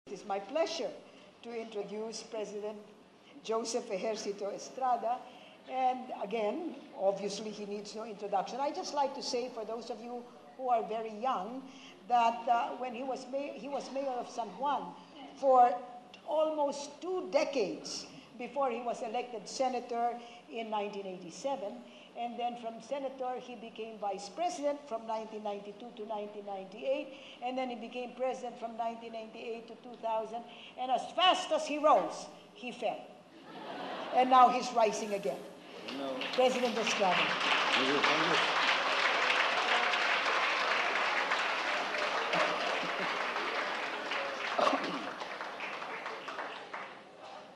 It is my pleasure to introduce President Joseph Ejercito Estrada. And again, obviously he needs no introduction. I just like to say, for those of you who are very young, that when he was mayor of San Juan for almost 2 decades before he was elected senator in 1987. And then from senator, he became vice president from 1992 to 1998. And then he became president from 1998 to 2000. And as fast as he rose, he fell. And now he's rising again. No. President Estrada. Thank you.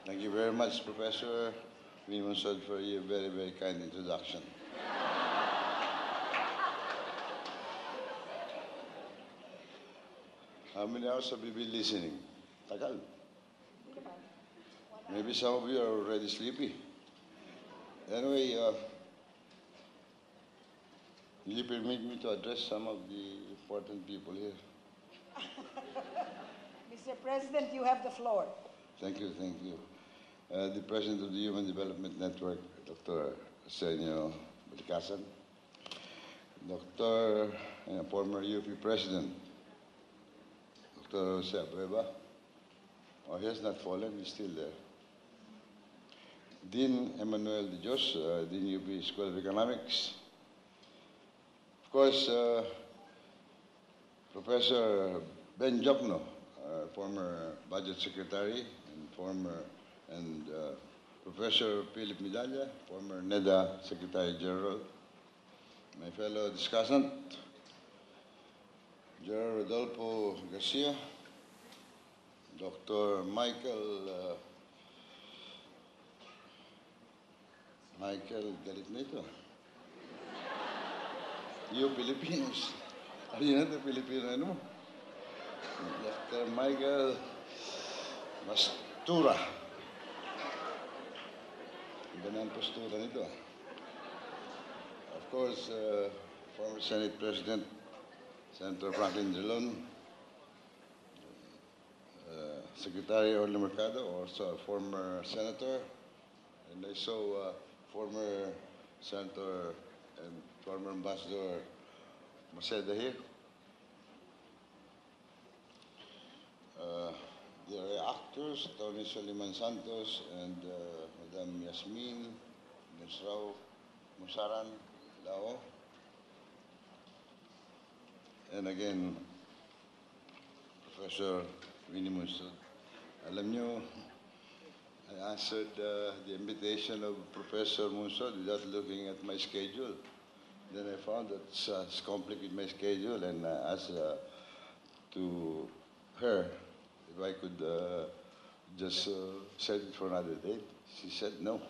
Thank you very much, Professor Diliman, for your very, very kind introduction. How many hours have you been listening? Tagal. Maybe some of you are already sleepy. Anyway, will you permit me to address some of the important people here? Mr. President, you have the floor. Thank you, thank you. The President of the Human Development Network, Dr. Arsenio Balikasan, Dr. former UP President, Dr. Jose Abreva. Oh, he has not fallen, he's still there. Dean Emmanuel De Jos, Dean UP School of Economics. Of course, Professor Ben Jokno, former Budget Secretary and Professor Philip Medalla, former NEDA Secretary General. My fellow discussant, General Rodolfo Garcia, Dr. Michael galit na ito. You Filipinos. Ano yun ito, Filipino ano mo? Dr. Michael Mastura. Iba na ang postura nito. Of course, former Senate President, Senator Franklin Drilon, Secretary Orly Mercado, also a former senator, and I saw former Senator and former Ambassador Maceda here. There are actors, Tony Soliman Santos and Madam Yasmin Nisrao Musaran Lao. And again, Professor Winnie Munsod. Alam nyo, I answered the invitation of Professor Munsod without looking at my schedule. Then I found that it's conflict with my schedule, and I asked to her if I could just set it for another date. She said no.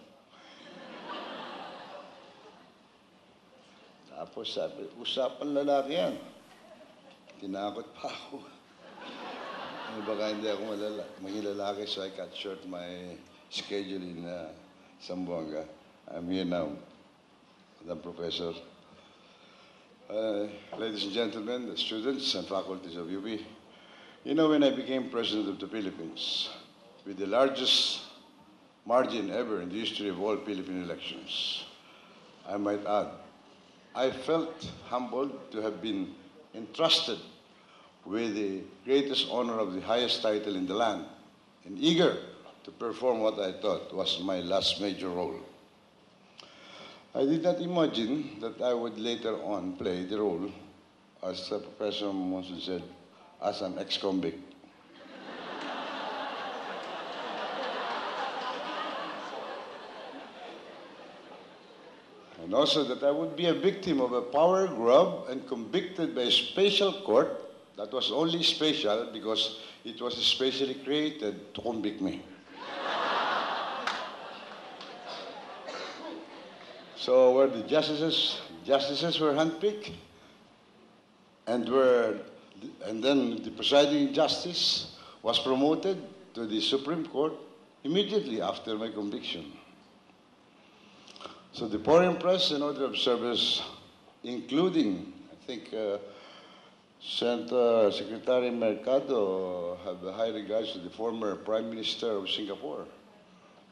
Tapos sabi, usapan lalaki yan. Tinakot pa ako. Baka hindi ako maging lalaki, so I cut short my schedule in Zamboanga. I'm here now, Madam Professor. Ladies and gentlemen, the students and faculties of UP, you know, when I became President of the Philippines, with the largest margin ever in the history of all Philippine elections, I might add, I felt humbled to have been entrusted with the greatest honor of the highest title in the land, and eager to perform what I thought was my last major role. I did not imagine that I would later on play the role, as Professor Monson said, as an ex-convict. And also that I would be a victim of a power grab and convicted by a special court that was only special because it was specially created to convict me. So where the justices were handpicked, and then the presiding justice was promoted to the Supreme Court immediately after my conviction. So the foreign press and other observers, including, I think, Secretary Mercado have high regards to the former Prime Minister of Singapore.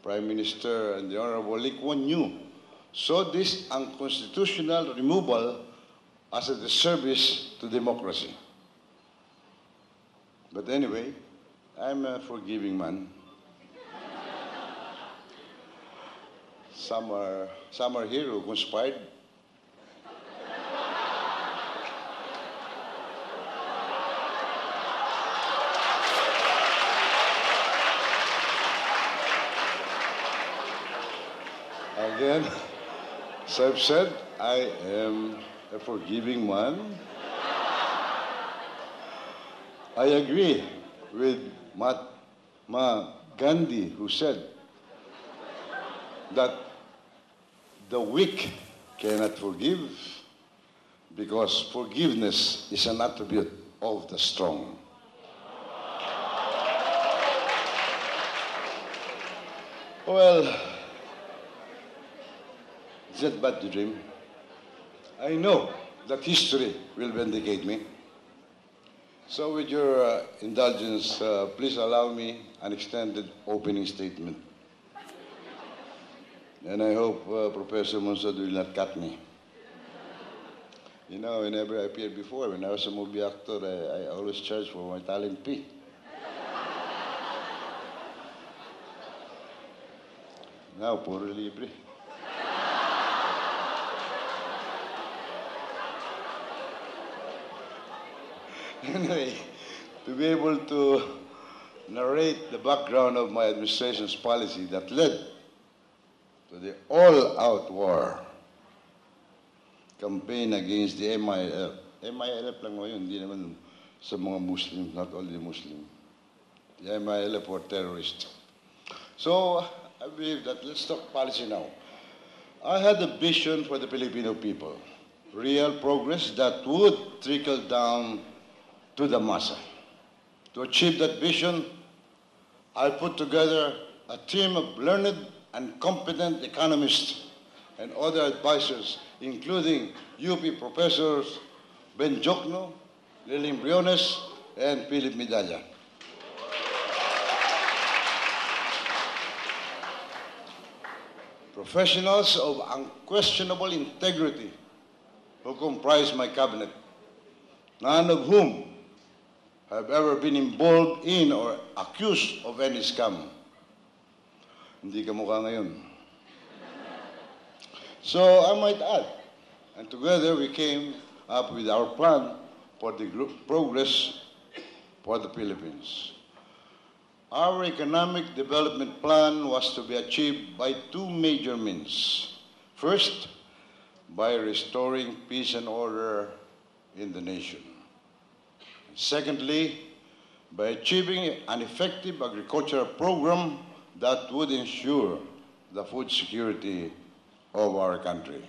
Prime Minister and the Honorable Lee Kuan Yew saw this unconstitutional removal as a disservice to democracy. But anyway, I'm a forgiving man. Some are here who conspired. Again, as I've said, I am a forgiving man. I agree with Mahatma Gandhi, who said that the weak cannot forgive because forgiveness is an attribute of the strong. Well, is it bad to dream? I know that history will vindicate me. So with your indulgence, please allow me an extended opening statement. And I hope Professor Monsod will not cut me. You know, whenever I appeared before, when I was a movie actor, I always charged for my talent fee. Now, puro libre. Anyway, to be able to narrate the background of my administration's policy that led to the all-out war campaign against the MILF. MILF lang ngayon, hindi naman sa mga Muslim, not only Muslim. The MILF were terrorists. So, I believe that let's talk policy now. I had a vision for the Filipino people, real progress that would trickle down to the massa. To achieve that vision, I put together a team of learned and competent economists and other advisors, including UP professors Ben Jokno, Lilim Briones, and Philip Medalla. Professionals of unquestionable integrity who comprise my cabinet, none of whom have ever been involved in or accused of any scam. Hindi ka mukha ngayon. So I might add, and together we came up with our plan for the progress for the Philippines. Our economic development plan was to be achieved by two major means. First, by restoring peace and order in the nation. Secondly, by achieving an effective agricultural program that would ensure the food security of our country.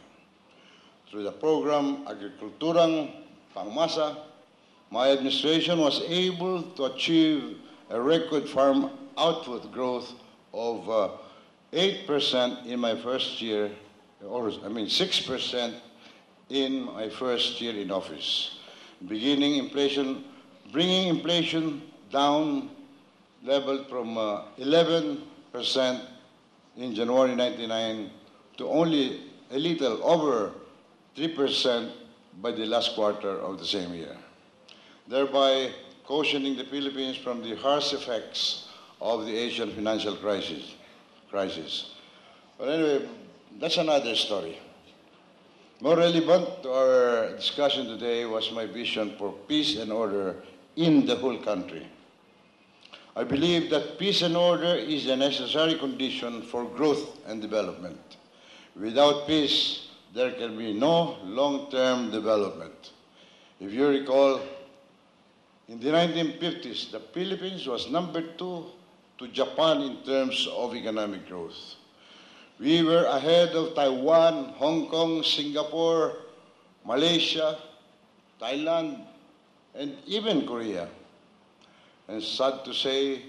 Through the program Agrikulturang Pangmasa, my administration was able to achieve a record farm output growth of 8% in my first year, or 6% in my first year in office, bringing inflation down, leveled from 11% in January 1999 to only a little over 3% by the last quarter of the same year, thereby cushioning the Philippines from the harsh effects of the Asian financial crisis. But anyway, that's another story. More relevant to our discussion today was my vision for peace and order in the whole country. I believe that peace and order is a necessary condition for growth and development. Without peace, there can be no long-term development. If you recall, in the 1950s, the Philippines was number 2 to Japan in terms of economic growth. We were ahead of Taiwan, Hong Kong, Singapore, Malaysia, Thailand, and even Korea. And sad to say,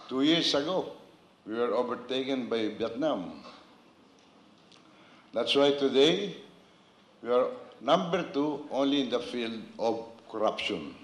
2 years ago, we were overtaken by Vietnam. That's why today, we are number 2 only in the field of corruption.